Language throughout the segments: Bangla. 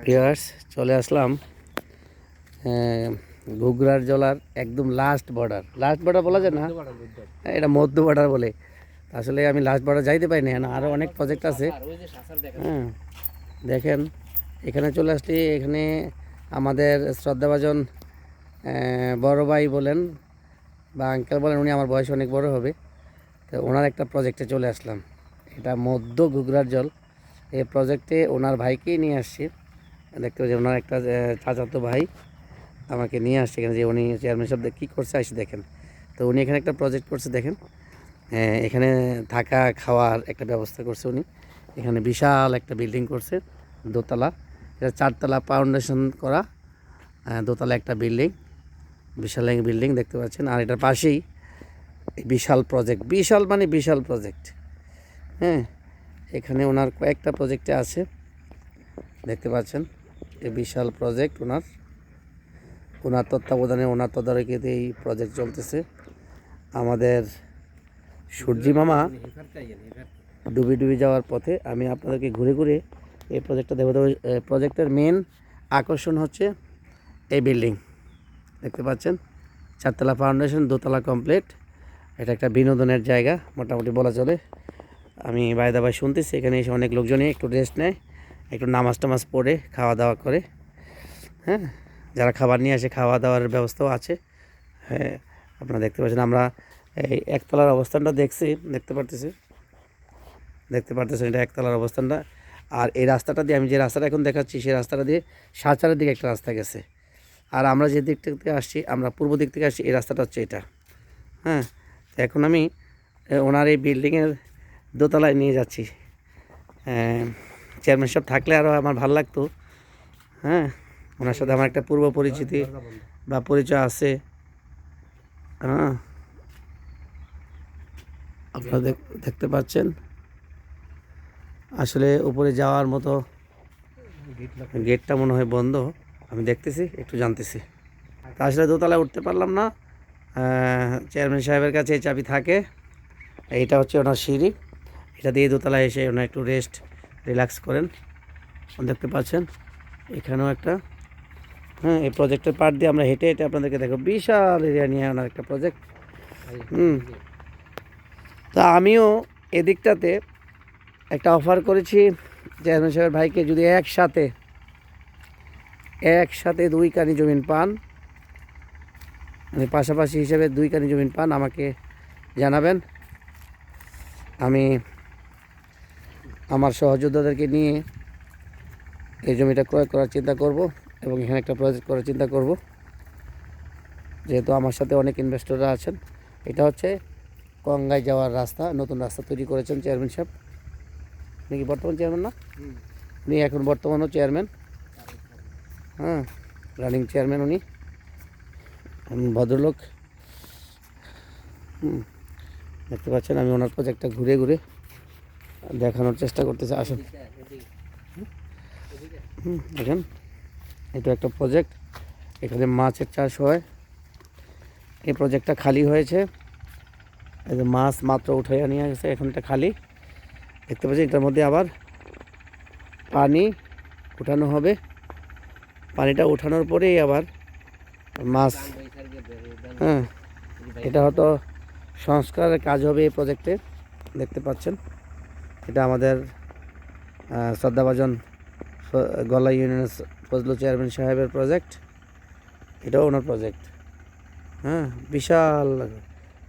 ভিউয়ার্স, চলে আসলাম ঘুগরার জলার একদম লাস্ট বর্ডার বলা যায় না, এটা মধ্য বর্ডার বলে। আসলে আমি লাস্ট বর্ডার যাইতে পারিনি, না আরও অনেক প্রজেক্ট আছে। হ্যাঁ, দেখেন এখানে চলে আসলি। এখানে আমাদের শ্রদ্ধাভাজন বড় ভাই বলেন বা আঙ্কেল বলেন, উনি আমার বয়স অনেক বড় হবে, তো ওনার একটা প্রজেক্টে চলে আসলাম। এটা মধ্য ঘুগরার জল। এই প্রজেক্টে ওনার ভাইকেই নিয়ে আসছি। দেখতে পাচ্ছি ওনার একটা চাচাতো ভাই আমাকে নিয়ে আসছে এখানে, যে উনি চেয়ারম্যান সাহেব কী করছে আসে দেখেন। তো উনি এখানে একটা প্রজেক্ট করছে দেখেন। এখানে থাকা খাওয়ার একটা ব্যবস্থা করছে উনি। এখানে বিশাল একটা বিল্ডিং করছে, দোতলা। এটা 4 তলা ফাউন্ডেশন করা, দোতলা একটা বিল্ডিং, বিশাল বিল্ডিং দেখতে পাচ্ছেন। আর এটার পাশেই বিশাল প্রজেক্ট, বিশাল প্রজেক্ট। হ্যাঁ, এখানে ওনার কয়েকটা প্রজেক্টে আছে, দেখতে পাচ্ছেন। এই বিশাল প্রজেক্ট ওনার তত্ত্বাবধানে, ওনার তদারকিতে এই প্রজেক্ট চলতেছে। আমাদের সূর্যি মামা ডুবি যাওয়ার পথে আমি আপনাদেরকে ঘুরে ঘুরে এই প্রজেক্টটা দেবো। প্রজেক্টের মেন আকর্ষণ হচ্ছে এই বিল্ডিং, দেখতে পাচ্ছেন। 4 তলা ফাউন্ডেশন, দোতলা কমপ্লিট। এটা একটা বিনোদনের জায়গা মোটামুটি বলা চলে। আমি বাইদা ভাই শুনতেছি এখানে এসে অনেক লোকজনই একটু রেস্ট নেয়, একটু নামাজ টামাজ পড়ে খাওয়া দাওয়া করে। হ্যাঁ, যারা খাবার নিয়ে আসে খাওয়া দাওয়ার ব্যবস্থাও আছে। হ্যাঁ, আপনারা দেখতে পাচ্ছেন। আমরা এই একতলার অবস্থানটা দেখতে পারতেছেন, এটা একতলার অবস্থানটা। আর এই রাস্তাটা দিয়ে, আমি যে রাস্তাটা এখন দেখাচ্ছি, সেই রাস্তাটা দিয়ে সাঁচারের দিকে একটা রাস্তা গেছে। আর আমরা যে দিক থেকে আসছি, আমরা পূর্ব দিক থেকে আসছি, এই রাস্তাটা হচ্ছে এটা। হ্যাঁ, তো এখন আমি ওনার এই বিল্ডিংয়ের দোতলায় নিয়ে যাচ্ছি। চেয়ারম্যান সাহেব থাকলে আরও আমার ভালো লাগতো। হ্যাঁ, ওনার সাথে আমার একটা পূর্ব পরিচিতি বা পরিচয় আছে। হ্যাঁ, আপনারা দেখতে পাচ্ছেন। আসলে উপরে যাওয়ার মতো গেটটা মনে হয় বন্ধ, আমি দেখতেছি, একটু জানতেছি। তা আসলে দোতলায় উঠতে পারলাম না। চেয়ারম্যান সাহেবের কাছে এই চাবি থাকে। এইটা হচ্ছে ওনার সিঁড়ি, এটা দিয়ে দোতলায় এসে ওনার একটু রিল্যাক্স করেন। দেখতে পাচ্ছেন এখানেও একটা। হ্যাঁ, এই প্রজেক্টের পার্ট দিয়ে আমরা হেঁটে হেঁটে আপনাদেরকে দেখো, বিশাল এরিয়া নিয়ে ওনার একটা প্রজেক্ট। তা আমিও এদিকটাতে একটা অফার করেছি চেয়ারম্যান সাহেবের ভাইকে, যদি একসাথে 2 কানি জমিন পান, মানে পাশাপাশি হিসেবে 2 কানি জমিন পান, আমাকে জানাবেন। আমি আমার সহযোদ্ধাদেরকে নিয়ে এই জমিটা ক্রয় করার চিন্তা করব এবং এখানে একটা প্রজেক্ট করার চিন্তা করব, যেহেতু আমার সাথে অনেক ইনভেস্টররা আছেন। এটা হচ্ছে গঙ্গায় যাওয়ার রাস্তা, নতুন রাস্তা তৈরি করেছেন চেয়ারম্যান সাহেব। উনি কি বর্তমান চেয়ারম্যান না? উনি এখন বর্তমানও চেয়ারম্যান। হ্যাঁ, রানিং চেয়ারম্যান উনি, ভদ্রলোক। দেখতে পাচ্ছেন আমি ওনার প্রজেক্টটা ঘুরে ঘুরে দেখানোর চেষ্টা করতেছি। আসুন, দেখেন এটা একটা প্রজেক্ট, এখানে মাছের চাষ হয়। এই প্রজেক্টটা খালি হয়েছে, এই যে মাছ মাত্র উঠাইয়া নিয়ে গেছে, এখানটা খালি। দেখতে পাচ্ছি এটার মধ্যে আবার পানি উঠানো হবে। পানিটা উঠানোর পরেই আবার মাছ। হ্যাঁ, এটা হয়তো সংস্কারের কাজ হবে এই প্রজেক্টে। দেখতে পাচ্ছেন এটা আমাদের শ্রদ্ধাভাজন গলা ইউনিয়নের ফজলু চেয়ারম্যান সাহেবের প্রজেক্ট। এটাও ওনার প্রজেক্ট। হ্যাঁ, বিশাল।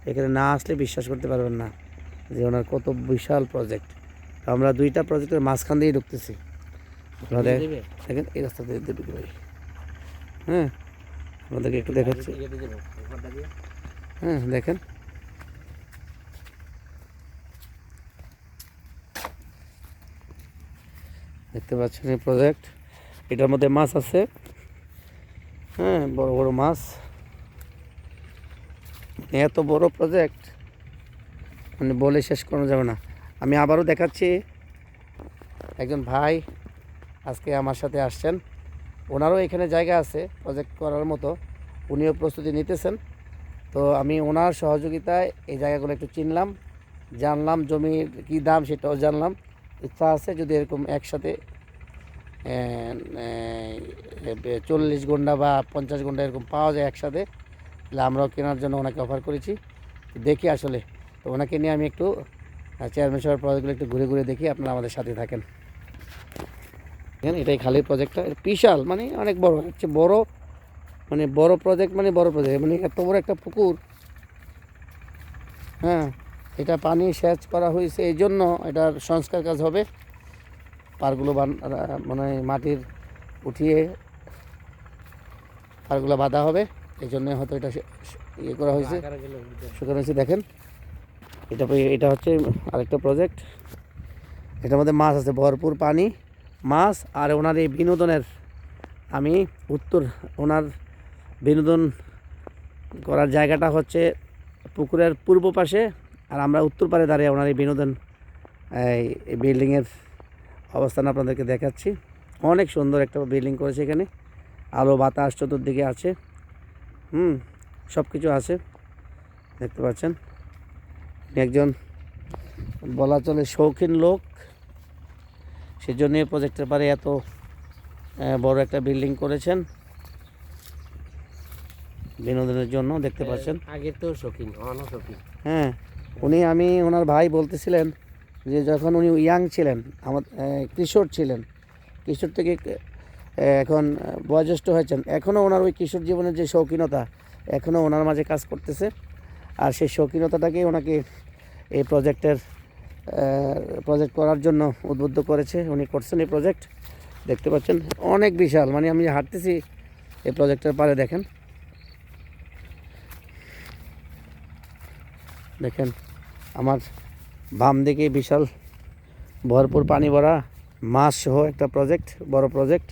এখানে না আসলে বিশ্বাস করতে পারবেন না যে ওনার কত বিশাল প্রজেক্ট। আমরা 2টা প্রজেক্টের মাঝখান দিয়েই ঢুকতেছি। আপনাদের দেখেন এই রাস্তা দিয়ে দেবে ভাই। হ্যাঁ, আপনাদেরকে একটু দেখাচ্ছি। হ্যাঁ, দেখেন দেখতে পাচ্ছেন এই প্রজেক্ট। এটার মধ্যে মাছ আছে। হ্যাঁ, বড় বড় মাছ। এত বড় প্রজেক্ট মানে বলে শেষ করা যাবে না। আমি আবারও দেখাচ্ছি, একজন ভাই আজকে আমার সাথে আসছেন, ওনারও এখানে জায়গা আছে প্রজেক্ট করার মতো, উনিও প্রস্তুতি নিতেছেন। তো আমি ওনার সহযোগিতায় এই জায়গাগুলো একটু চিনলাম, জানলাম, জমির কী দাম সেটাও জানলাম। ইচ্ছা আছে যদি এরকম একসাথে 40 ঘন্টা বা 50 ঘন্টা এরকম পাওয়া যায় একসাথে, তাহলে আমরাও কেনার জন্য ওনাকে অফার করেছি। তো দেখি আসলে, তো ওনাকে নিয়ে আমি একটু চেয়ারম্যান সাহেবের প্রজেক্টগুলো একটু ঘুরে ঘুরে দেখি, আপনারা আমাদের সাথে থাকেন। দেখেন এটাই খালি প্রজেক্টটা, বিশাল মানে অনেক বড়, হচ্ছে বড় মানে বড় প্রজেক্ট, মানে বড় প্রজেক্ট, মানে এত বড় একটা পুকুর। হ্যাঁ, এটা পানি সেচ করা হয়েছে, এই জন্য এটার সংস্কার কাজ হবে, পারগুলো মানে মাটির উঠিয়ে পারগুলো বাঁধা হবে, এই জন্য হয়তো এটা ইয়ে করা হয়েছে, শুকানো হয়েছে। দেখেন এটা হচ্ছে আরেকটা প্রজেক্ট, এটার মধ্যে মাছ আছে, ভরপুর পানি, মাছ। আর ওনার এই বিনোদনের, আমি ওনার বিনোদন করার জায়গাটা হচ্ছে পুকুরের পূর্ব পাশে, আর আমরা উত্তর পারে দাঁড়িয়ে ওনার এই বিনোদন এই বিল্ডিংয়ের অবস্থান আপনাদেরকে দেখাচ্ছি। অনেক সুন্দর একটা বিল্ডিং করেছে এখানে, আলো বাতাস চতুর্দিকে আছে, সব কিছু আছে, দেখতে পাচ্ছেন। একজন বলা চলে শৌখিন লোক, সেজন্য প্রজেক্টের পারে এত বড় একটা বিল্ডিং করেছেন বিনোদনের জন্য, দেখতে পাচ্ছেন। আগে তো শৌখিন, শৌখিন। হ্যাঁ, আমি ওনার ভাই বলতেছিলেন যে যখন উনি ইয়াং ছিলেন, কিশোর ছিলেন, কিশোর থেকে এখন বয়োজ্যেষ্ঠ হয়েছেন, এখনও ওনার ওই কিশোর জীবনের যে শৌখিনতা এখনও ওনার মাঝে কাজ করতেছে। আর সেই শৌখিনতাটাকে ওনাকে এই প্রজেক্ট করার জন্য উদ্বুদ্ধ করেছে, উনি করছেন এই প্রজেক্ট, দেখতে পাচ্ছেন অনেক বিশাল। মানে আমি হাঁটতেছি এই প্রজেক্টের পারে, দেখেন আমার বাম দিকে বিশাল ভরপুর পানি ভরা মাছ সহ একটা প্রজেক্ট, বড় প্রজেক্ট।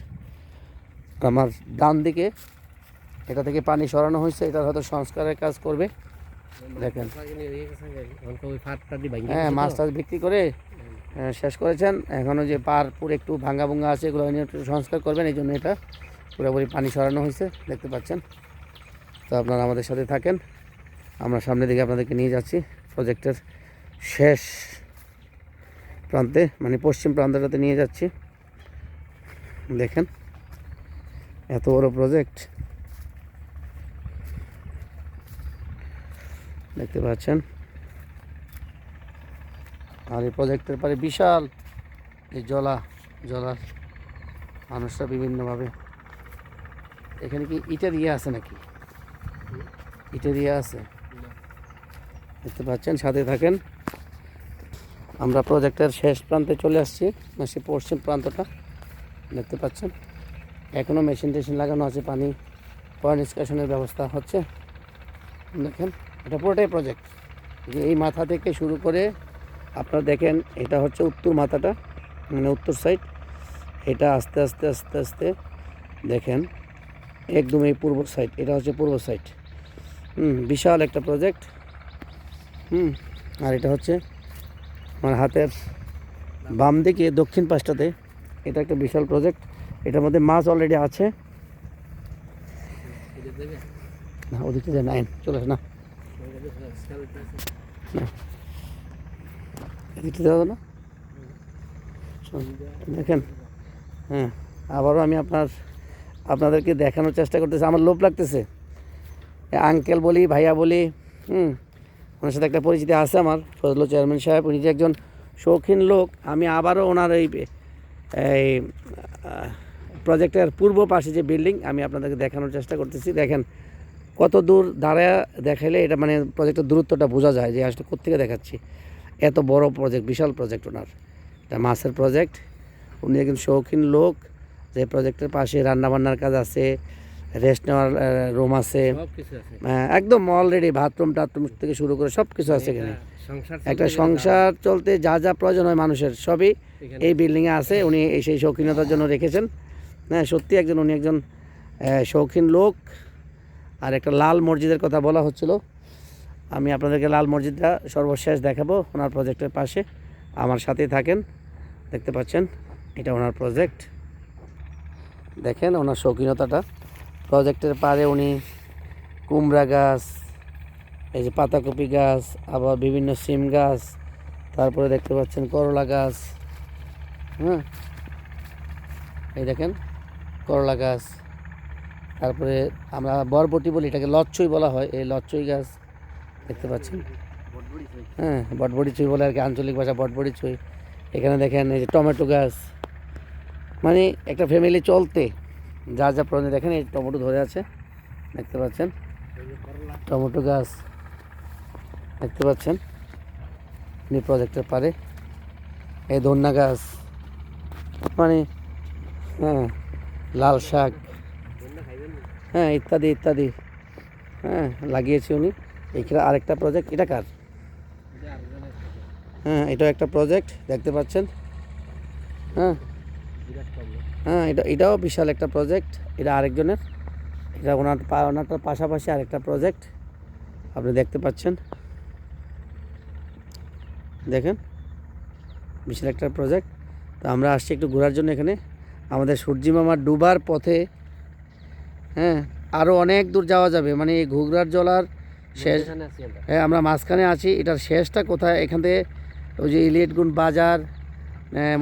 আমার ডান দিকে এটা থেকে পানি সরানো হয়েছে, এটা হয়তো সংস্কারের কাজ করবে। দেখেন, হ্যাঁ, মাছ টাছ বিক্রি করে শেষ করেছেন, এখনও যে পার পুরো একটু ভাঙ্গা ভুঙ্গা আছে, এগুলো একটু সংস্কার করবেন, এই জন্য এটা পুরোপুরি পানি সরানো হয়েছে, দেখতে পাচ্ছেন। তো আপনারা আমাদের সাথে থাকেন, আমরা সামনের দিকে আপনাদেরকে নিয়ে যাচ্ছি প্রজেক্টের শেষ প্রান্তে, মানে পশ্চিম প্রান্তটাতে নিয়ে যাচ্ছি। দেখেন এত বড় প্রজেক্ট, দেখতে পাচ্ছেন। আর এই প্রজেক্টের পরে বিশাল এই জলার মানুষরা বিভিন্নভাবে, এখানে কি ইটের ইয়ে আছে নাকি, ইটের ইয়ে আছে, দেখতে পাচ্ছেন। সাথে থাকেন, আমরা প্রজেক্টের শেষ প্রান্তে চলে আসছি, সে পশ্চিম প্রান্তটা দেখতে পাচ্ছেন। এখনও মেশিন টেশিন লাগানো আছে, পানি নিষ্কাশনের ব্যবস্থা হচ্ছে। দেখেন এটা পুরোটাই প্রজেক্ট, যে এই মাথা থেকে শুরু করে আপনারা দেখেন, এটা হচ্ছে উত্তর মাথাটা, মানে উত্তর সাইড, এটা আস্তে আস্তে আস্তে আস্তে দেখেন একদম এই পূর্ব সাইড, এটা হচ্ছে পূর্ব সাইড। বিশাল একটা প্রজেক্ট। আর এটা হচ্ছে আমার হাতের বাম দিকে দক্ষিণ পাশটাতে, এটা একটা বিশাল প্রজেক্ট, এটার মধ্যে মাছ অলরেডি আছে। না ওদিকে যায় না, চলে আসে না, এদিকে যাবো না। দেখেন, হ্যাঁ, আবারও আমি আপনাদেরকে দেখানোর চেষ্টা করতেছি, আমার লোভ লাগতেছে, আঙ্কেল বলি, ভাইয়া বলি, ওনার সাথে একটা পরিচিতি আছে আমার, ফজলুল চেয়ারম্যান সাহেব, উনি যে একজন শৌখিন লোক। আমি আবারও ওনার এই প্রজেক্টের পূর্ব পাশে যে বিল্ডিং, আমি আপনাদেরকে দেখানোর চেষ্টা করতেছি। দেখেন কত দূর দাঁড়ায় দেখাইলে এটা মানে প্রজেক্টের দূরত্বটা বোঝা যায়, যে আসলে কোত্থেকে দেখাচ্ছি। এত বড় প্রজেক্ট, বিশাল প্রজেক্ট ওনার, এটা মাছের প্রজেক্ট। উনি একজন শৌখিন লোক, যে প্রজেক্টের পাশে রান্নাবান্নার কাজ আছে, রেস্ট নেওয়ার রুম আছে, একদম অলরেডি বাথরুম টাথরুম থেকে শুরু করে সব কিছু আছে এখানে। একটা সংসার চলতে যা যা প্রয়োজন হয় মানুষের, সবই এই বিল্ডিংয়ে আছে। উনি সেই শৌখিনতার জন্য রেখেছেন। হ্যাঁ, সত্যি উনি একজন শৌখিন লোক। আর একটা লাল মসজিদের কথা বলা হচ্ছিল, আমি আপনাদেরকে লাল মসজিদটা সর্বশেষ দেখাবো ওনার প্রজেক্টের পাশে, আমার সাথেই থাকেন। দেখতে পাচ্ছেন এটা ওনার প্রজেক্ট, দেখেন ওনার শৌখিনতাটা। প্রজেক্টের পারে উনি কুমড়া গাছ, এই যে পাতাকপি গাছ, আবার বিভিন্ন সিম গাছ, তারপরে দেখতে পাচ্ছেন করলা গাছ, এই দেখেন করলা গাছ, তারপরে আমরা বরবটি বলি, এটাকে লচ্ছই বলা হয়, এই লচ্ছই গাছ দেখতে পাচ্ছেন। হ্যাঁ, বটবড়ি চুই বলে আর কি আঞ্চলিক ভাষা, বটবড়ি চুই। এখানে দেখেন এই যে টমেটো গাছ, মানে একটা ফ্যামিলি চলতে যা যা প্রয়োজন। দেখেন এই টমেটো ধরে আছে দেখতে পাচ্ছেন, টমেটো গাছ দেখতে পাচ্ছেন এই প্রজেক্টের পারে। এই ধন্যা গাছ, মানে হ্যাঁ লাল শাক, হ্যাঁ ইত্যাদি ইত্যাদি, হ্যাঁ লাগিয়েছি উনি। এখানে আরেকটা প্রজেক্ট, এটা কার? হ্যাঁ এটাও একটা প্রজেক্ট দেখতে পাচ্ছেন। হ্যাঁ হ্যাঁ এটাও বিশাল একটা প্রজেক্ট, এটা আরেকজনের, এটা ওনারটার পাশাপাশি আরেকটা প্রজেক্ট আপনি দেখতে পাচ্ছেন। দেখেন বিশাল একটা প্রজেক্ট। তো আমরা আসছি একটু ঘোরার জন্য এখানে, আমাদের সূর্যি মামার ডুবার পথে। হ্যাঁ আরও অনেক দূর যাওয়া যাবে, মানে এই ঘুগরার জলার শেষ। হ্যাঁ আমরা মাঝখানে আছি, এটার শেষটা কোথায়? এখান থেকে ওই যে ইলিয়েটগুন বাজার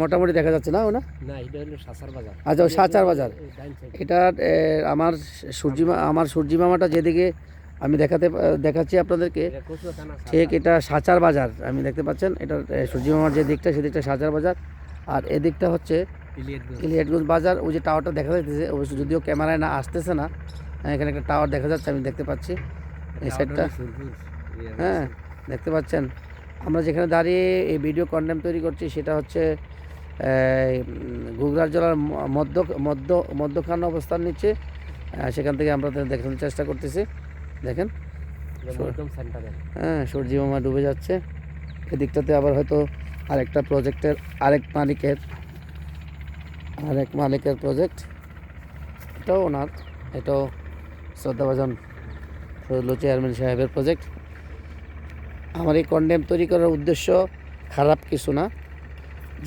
মোটামুটি দেখা যাচ্ছে না, ও না? আচ্ছা ওই সাচার বাজার। এটা আমার সূর্যি মামাটা যেদিকে আমি দেখাচ্ছি আপনাদেরকে, ঠিক এটা সাচার বাজার আমি দেখতে পাচ্ছেন। এটা সূর্যি মামার যে দিকটা সেদিকটা সাচার বাজার, আর এদিকটা হচ্ছে ইলিয়েটগঞ্জ বাজার। ওই যে টাওয়ারটা দেখা যাচ্ছে, অবশ্য যদিও ক্যামেরায় না আসতেছে না, এখানে একটা টাওয়ার দেখা যাচ্ছে, আমি দেখতে পাচ্ছি এই সাইডটা। হ্যাঁ দেখতে পাচ্ছেন, আমরা যেখানে দাঁড়িয়ে এই ভিডিও কন্টেন্ট তৈরি করছি সেটা হচ্ছে ঘুগরার জেলার মধ্যখানে অবস্থান নিচ্ছে। সেখান থেকে আমরা দেখানোর চেষ্টা করতেছি। দেখেন হ্যাঁ সূর্যি মামা ডুবে যাচ্ছে। এদিকটাতে আবার হয়তো আরেকটা প্রজেক্টের আরেক মালিকের প্রজেক্ট, এটাও ওনার, এটাও শ্রদ্ধাভাজন ফজলুল চেয়ারম্যান সাহেবের প্রজেক্ট। আমার এই কন্টেন্ট তৈরি করার উদ্দেশ্য খারাপ কিছু না,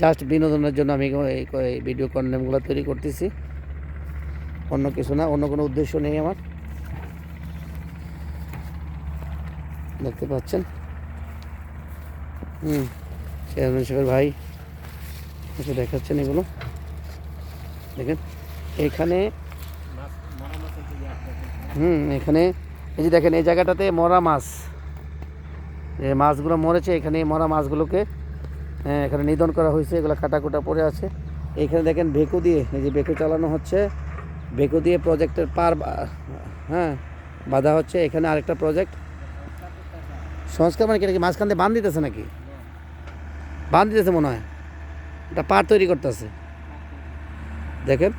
জাস্ট বিনোদনের জন্য আমি এই ভিডিও কন্টেন্টগুলো তৈরি করতেছি, অন্য কিছু না, অন্য কোনো উদ্দেশ্য নেই আমার। দেখতে পাচ্ছেন চেয়ারম্যান সাহেবের ভাই এসে দেখাচ্ছেন এগুলো। দেখেন এখানে এখানে এই যে দেখেন এই জায়গাটাতে মরা মাছ, এই মাছগুলো মরেছে, এখানে মরা মাছগুলোকে এখানে নিধন করা হয়েছে, এগুলো কাটাকুটা পড়ে আছে। এইখানে দেখেন ভেকু দিয়ে, এই যে ভেকু চালানো হচ্ছে, ভেকু দিয়ে প্রজেক্টের বাঁধা হচ্ছে। এখানে আরেকটা প্রজেক্ট সংস্কার, মানে কি মাঝখান দিয়ে বাঁধ দিতেছে নাকি? বাঁধ দিতেছে মনে হয়, এটা পার তৈরি করতেছে। দেখেন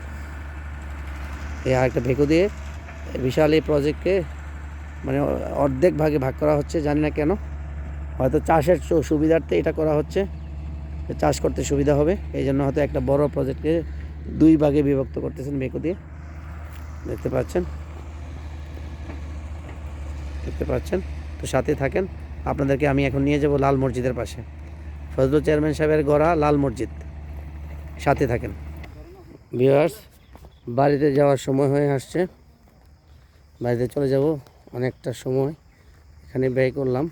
এই আরেকটা ভেকু দিয়ে বিশাল এই প্রজেক্টকে মানে অর্ধেক ভাগে ভাগ করা হচ্ছে, জানি না কেন, হয়তো চাষের সুবিধার্থে এটা করা হচ্ছে, চাষ করতে সুবিধা হবে এই জন্য হয়তো একটা বড় প্রজেক্টকে দুই ভাগে বিভক্ত করতেছেন ভেকু দিয়ে। দেখতে পাচ্ছেন তো সাথে থাকেন, আপনাদেরকে আমি এখন নিয়ে যাব লাল মসজিদের পাশে, ফজলুল চেয়ারম্যান সাহেবের গড়া লাল মসজিদ, সাথে থাকেন। ভিউয়ার্স বাড়িতে যাওয়ার সময় হয়ে আসছে, বাড়িতে চলে যাব, অনেকটা সময় এখানে ব্যয় করলাম।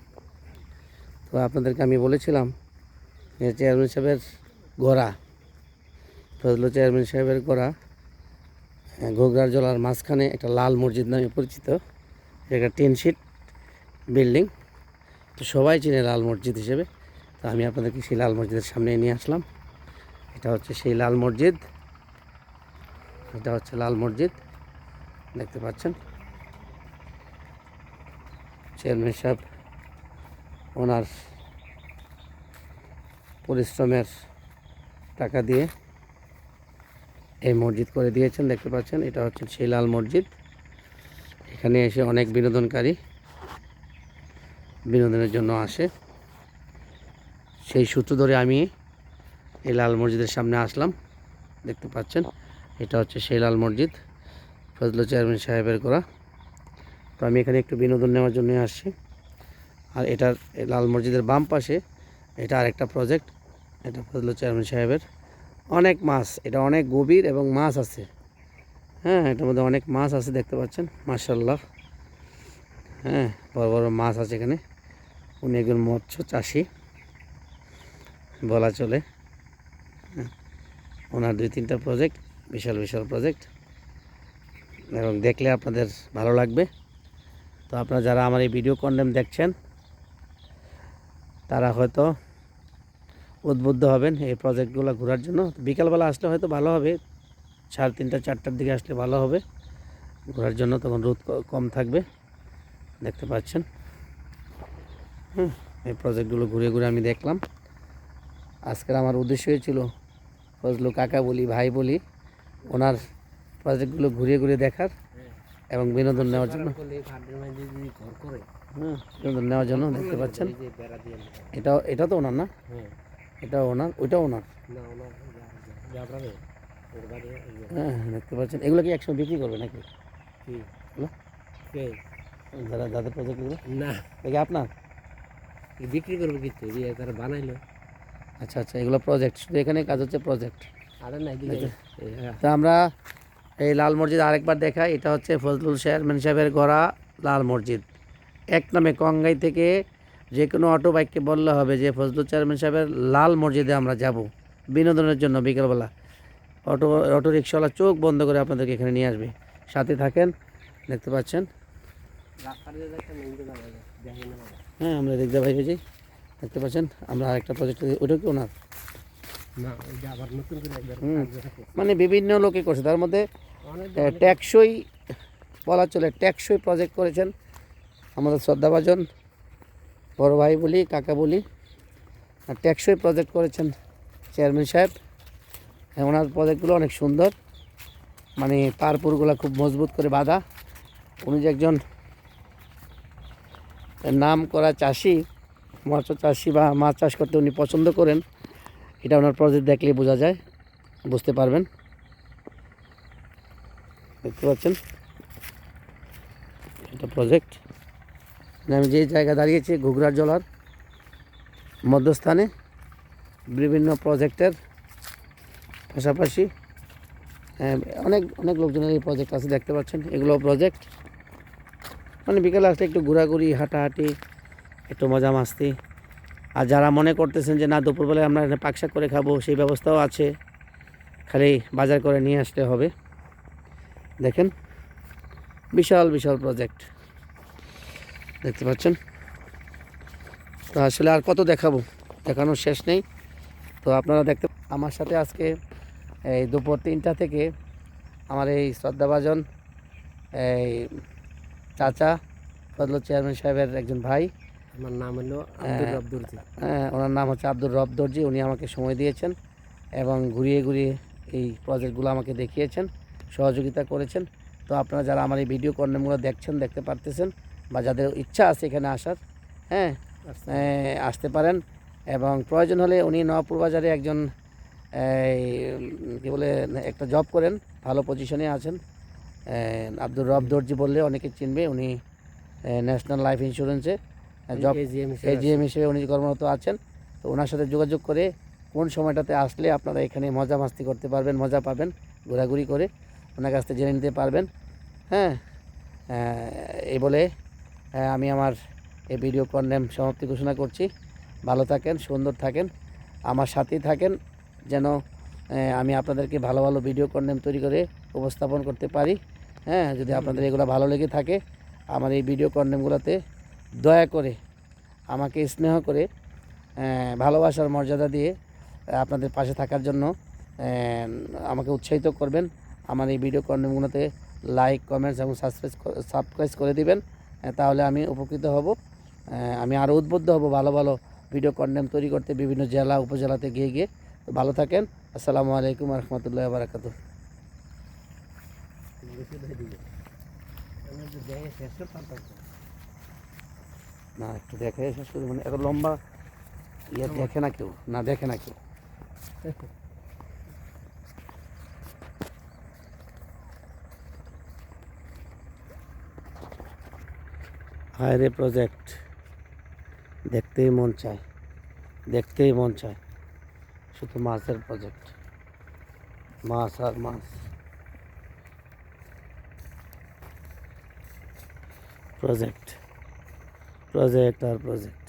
তো আপনাদেরকে আমি বলেছিলাম যে চেয়ারম্যান সাহেবের গড়া, ফজলুল চেয়ারম্যান সাহেবের গড়া ঘুগরার জলার মাঝখানে একটা লাল মসজিদ নামে পরিচিত, একটা 10 শীট বিল্ডিং, তো সবাই চিনে লাল মসজিদ হিসেবে। তো আমি আপনাদেরকে সেই লাল মসজিদের সামনে নিয়ে আসলাম। এটা হচ্ছে সেই লাল মসজিদ, এটা হচ্ছে লাল মসজিদ দেখতে পাচ্ছেন। চেয়ারম্যান সাহেব ওনার পরিশ্রমের টাকা দিয়ে এই মসজিদ করে দিয়েছেন, দেখতে পাচ্ছেন। এটা হচ্ছে সেই লাল মসজিদ, এখানে এসে অনেক বিনোদনকারী বিনোদনের জন্য আসে, সেই সূত্র ধরে আমি এই লাল মসজিদের সামনে আসলাম। দেখতে পাচ্ছেন এটা হচ্ছে সেই লাল মসজিদ, ফজলুল চেয়ারম্যান সাহেবের করা। তো আমি এখানে একটু বিনোদন নেওয়ার জন্য আসছি। আর এটার লাল মসজিদের বাম পাশে এটা আরেকটা প্রজেক্ট, এটা ফজলুল চেয়ারম্যান সাহেবের। অনেক মাছ, এটা অনেক গভীর এবং মাছ আছে, হ্যাঁ এটার মধ্যে অনেক মাছ আছে দেখতে পাচ্ছেন, মাশাআল্লাহ। হ্যাঁ বড় বড় মাছ আছে এখানে, উনি একজন মৎস্য চাষি বলা চলে। ওনার 2-3টা প্রজেক্ট বিশাল বিশাল প্রজেক্ট, এবং দেখলে আপনাদের ভালো লাগবে। তো আপনারা যারা আমার এই ভিডিও কন্টেন্ট দেখছেন তারা হয়তো উদ্বুদ্ধ হবেন এই প্রজেক্টগুলো ঘোরার জন্য। বিকালবেলা আসলে হয়তো ভালো হবে, 3:30 4টার দিকে আসলে ভালো হবে ঘোরার জন্য, তখন রোদ কম থাকবে। দেখতে পাচ্ছেন এই প্রজেক্টগুলো ঘুরে ঘুরে আমি দেখলাম। আজকের আমার উদ্দেশ্যই ছিল ফজলু কাকা বলি, ভাই বলি, ওনার প্রজেক্টগুলো ঘুরে ঘুরে দেখার এবং বিনোদন নেওয়ার জন্য। বিনোদন নেওয়ার জন্য দেখতে পাচ্ছেন এটা তো ওনার না, এটা ওনার, ওইটাও ওনার। হ্যাঁ দেখতে পাচ্ছেন, এগুলো কি একসময় বিক্রি করবে নাকি? যারা যাদের প্রজেক্টগুলো না দেখি আপনার বিক্রি করবো কিন্তু তারা বানাইলো। আচ্ছা আচ্ছা, এগুলো প্রজেক্ট, শুধু এখানে কাজ হচ্ছে প্রজেক্ট। আরে না তো আমরা এই লাল মসজিদ আরেকবার দেখাই। এটা হচ্ছে ফজলুল চেয়ারম্যান সাহেবের গড়া লাল মসজিদ। এক নামে কংগাই থেকে যে কোনো অটো বাইককে বললে হবে যে ফজলুল চেয়ারম্যান সাহেবের লাল মসজিদে আমরা যাব বিনোদনের জন্য। বিকেলবেলা অটো রিক্সাওয়ালা চোখ বন্ধ করে আপনাদেরকে এখানে নিয়ে আসবে। সাথে থাকেন, দেখতে পাচ্ছেন। হ্যাঁ আমরা দেখতে পাই যে দেখতে পাচ্ছেন আমরা আরেকটা প্রজেক্ট, ওটা কি ওনার? মানে বিভিন্ন লোকে করছে, তার মধ্যে টেকসই বলা চলে, টেকসই প্রজেক্ট করেছেন আমাদের শ্রদ্ধাভাজন বড় ভাই বলি, কাকা বলি। আর টেকসই প্রজেক্ট করেছেন চেয়ারম্যান সাহেব। হ্যাঁ, ওনার প্রজেক্টগুলো অনেক সুন্দর, মানে পারপুরগুলো খুব মজবুত করে বাঁধা। উনি যে একজন নাম করা চাষি, মৎস্য চাষি বা মাছ চাষ করতে উনি পছন্দ করেন, এটা ওনার প্রজেক্ট দেখলে বোঝা যায়, বুঝতে পারবেন। দেখতে পাচ্ছেন এটা প্রজেক্ট। আমি যে জায়গা দাঁড়িয়েছি ঘুগরার জলার মধ্যস্থানে বিভিন্ন প্রজেক্টের পাশাপাশি অনেক অনেক লোকজনের এই প্রজেক্ট আছে, দেখতে পাচ্ছেন। এগুলো প্রজেক্ট, মানে বিকেলে আসলে একটু ঘোরাঘুরি, হাঁটাহাঁটি, একটু মজা মাস্তি। আর যারা মনে করতেছেন যে না দুপুরবেলায় আমরা এখানে পাকশাক করে খাবো, সেই ব্যবস্থাও আছে, খালি বাজার করে নিয়ে আসতে হবে। দেখেন বিশাল বিশাল প্রজেক্ট দেখতে পাচ্ছেন। তো আসলে আর কত দেখাবো, দেখানোর শেষ নেই। তো আপনারা দেখতে, আমার সাথে আজকে এই দুপুর 3টা থেকে আমার এই শ্রদ্ধাভাজন এই চাচা ফজলুল চেয়ারম্যান সাহেবের একজন ভাই, আমার নাম হলো আব্দুর রব দর্জি। ওনার নাম হচ্ছে আব্দুর রব দর্জি। উনি আমাকে সময় দিয়েছেন এবং ঘুরিয়ে ঘুরিয়ে এই প্রজেক্টগুলো আমাকে দেখিয়েছেন, সহযোগিতা করেছেন। তো আপনারা যারা আমার এই ভিডিও কন্টেন্টগুলো দেখছেন, দেখতে পারতেছেন, বা যাদের ইচ্ছা আছে এখানে আসার, হ্যাঁ আসতে পারেন। এবং প্রয়োজন হলে উনি নওয়াবপুর বাজারে একজন কী বলে একটা জব করেন, ভালো পজিশনে আছেন। আব্দুর রব দর্জি বললে অনেকে চিনবে। উনি ন্যাশনাল লাইফ ইন্স্যুরেন্সে জব এজিএম হিসেবে উনি কর্মরত আছেন। তো ওনার সাথে যোগাযোগ করে কোন সময়টাতে আসলে আপনারা এখানে মজা মাস্তি করতে পারবেন, মজা পাবেন, ঘোরাঘুরি করে ওনার কাছ থেকে জেনে নিতে পারবেন। হ্যাঁ এই বলে আমি আমার এই ভিডিও কন্টেন্ট সমাপ্তি ঘোষণা করছি। ভালো থাকেন, সুন্দর থাকেন, আমার সাথেই থাকেন, যেন আমি আপনাদেরকে ভালো ভালো ভিডিও কন্টেন্ট তৈরি করে উপস্থাপন করতে পারি। হ্যাঁ যদি আপনাদের এগুলো ভালো লেগে থাকে, আমার এই ভিডিও কন্টেন্টগুলোতে দয়া করে আমাকে স্নেহ করে ভালোবাসার মর্যাদা দিয়ে আপনাদের পাশে থাকার জন্য আমাকে উৎসাহিত করবেন। আমার এই ভিডিও কন্টেন্টগুলোতে লাইক, কমেন্টস এবং সাবস্ক্রাইব করে দিবেন, তাহলে আমি উপকৃত হব। আমি আরও উদ্বুদ্ধ হব ভালো ভালো ভিডিও কন্টেন্ট তৈরি করতে বিভিন্ন জেলা উপজেলাতে গিয়ে গিয়ে। তো ভালো থাকেন। আসসালামু আলাইকুম রহমতুল্লাহ বারাকাতু। না একটু দেখে শেষ করি, মানে এত লম্বা ইয়ে দেখে না কেউ, না দেখে না কেউ। হায়রে প্রজেক্ট, দেখতেই মন চায়, দেখতেই মন চায়। শুধু মাছের প্রজেক্ট, মাছ আর মাছ। প্রজেক্ট, প্রজেক্ট আর প্রজেক্ট।